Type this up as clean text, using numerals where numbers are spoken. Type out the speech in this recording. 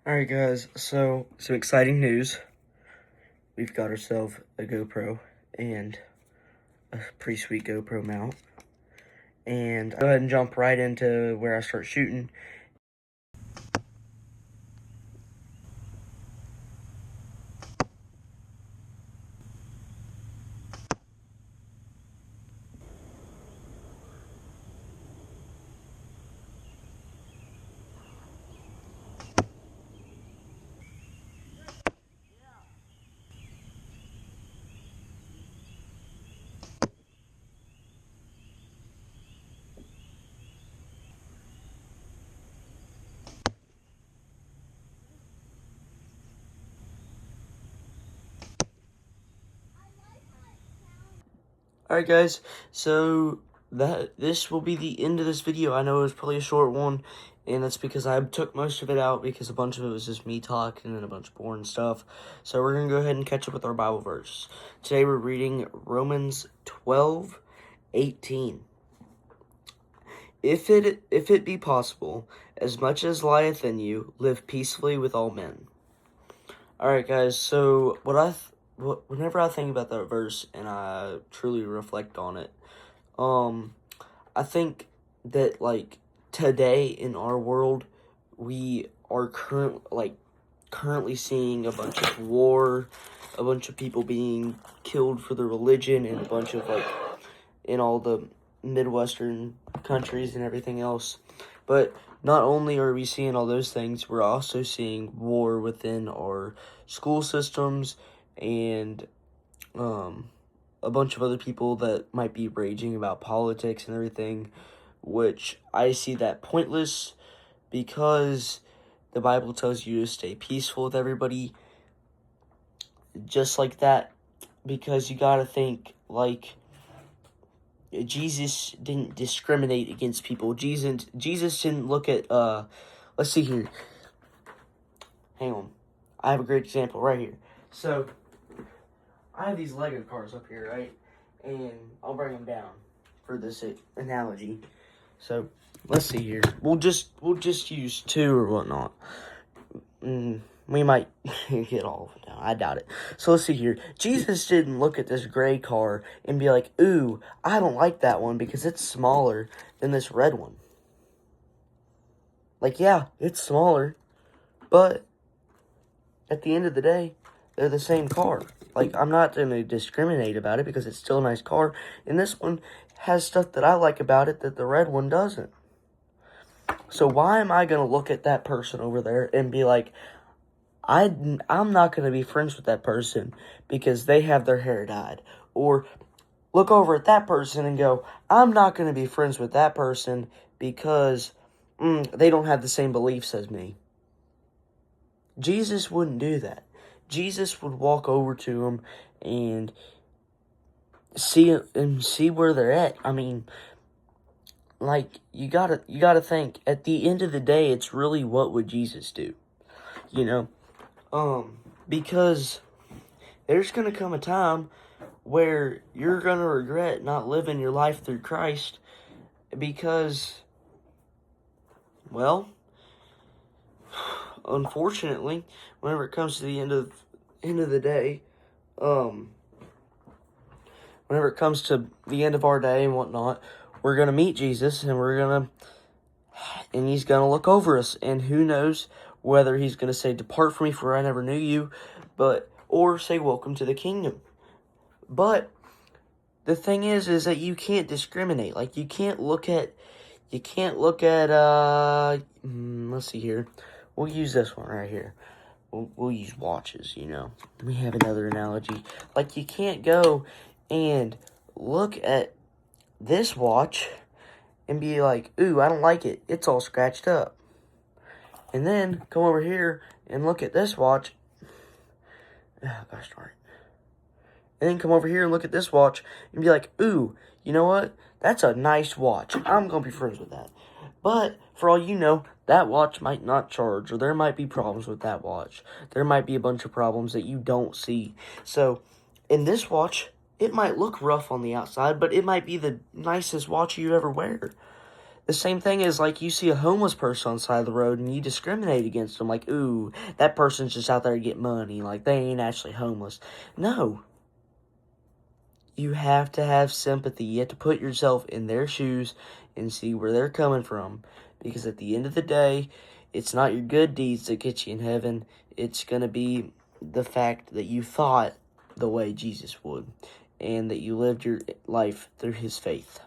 Alright guys, so some exciting news. We've got ourselves a GoPro and a pretty sweet GoPro mount. And I'll go ahead and jump right into where I start shooting. Alright guys, so this will be the end of this video. I know it was probably a short one, and that's because I took most of it out because a bunch of it was just me talking and a bunch of boring stuff. So we're going to go ahead and catch up with our Bible verse. Today we're reading Romans 12:18. If it be possible, as much as lieth in you, live peacefully with all men. Alright guys, so whenever I think about that verse and I truly reflect on it, I think that, like, today in our world, we are currently seeing a bunch of war, a bunch of people being killed for their religion, and a bunch of, like, in all the Midwestern countries and everything else. But not only are we seeing all those things, we're also seeing war within our school systems and a bunch of other people that might be raging about politics and everything, which I see that pointless because the Bible tells you to stay peaceful with everybody, just like that, because you gotta think, like, Jesus didn't discriminate against people. Jesus didn't look at, let's see here. Hang on. I have a great example right here. So, I have these Lego cars up here, right? And I'll bring them down for this analogy. So, let's see here. We'll just use two or whatnot. We might get all of them down. I doubt it. So let's see here. Jesus didn't look at this gray car and be like, ooh, I don't like that one because it's smaller than this red one. Like, yeah, it's smaller, but at the end of the day, they're the same car. Like, I'm not going to discriminate about it because it's still a nice car. And this one has stuff that I like about it that the red one doesn't. So why am I going to look at that person over there and be like, I'm not going to be friends with that person because they have their hair dyed? Or look over at that person and go, I'm not going to be friends with that person because they don't have the same beliefs as me. Jesus wouldn't do that. Jesus would walk over to them and see where they're at. I mean, like, you gotta think, at the end of the day, it's really what would Jesus do? You know? Because there's gonna come a time where you're gonna regret not living your life through Christ because, well, unfortunately, whenever it comes to the end of the day, whenever it comes to the end of our day and whatnot, we're gonna meet Jesus and he's gonna look over us, and who knows whether he's gonna say, "Depart from me, for I never knew you," or say, "Welcome to the kingdom." But the thing is that you can't discriminate. Like, you can't look at, let's see here. We'll use this one right here. We'll use watches, you know. We have another analogy. Like, you can't go and look at this watch and be like, ooh, I don't like it. It's all scratched up. And then come over here and look at this watch. Oh, gosh darn it. And then come over here and look at this watch and be like, ooh, you know what? That's a nice watch. I'm going to be friends with that. But for all you know, that watch might not charge, or there might be problems with that watch. There might be a bunch of problems that you don't see. So, in this watch, it might look rough on the outside, but it might be the nicest watch you ever wear. The same thing is like you see a homeless person on the side of the road and you discriminate against them. Like, ooh, that person's just out there to get money. Like, they ain't actually homeless. No. You have to have sympathy. You have to put yourself in their shoes and see where they're coming from. Because at the end of the day, it's not your good deeds that get you in heaven. It's going to be the fact that you thought the way Jesus would. And that you lived your life through his faith.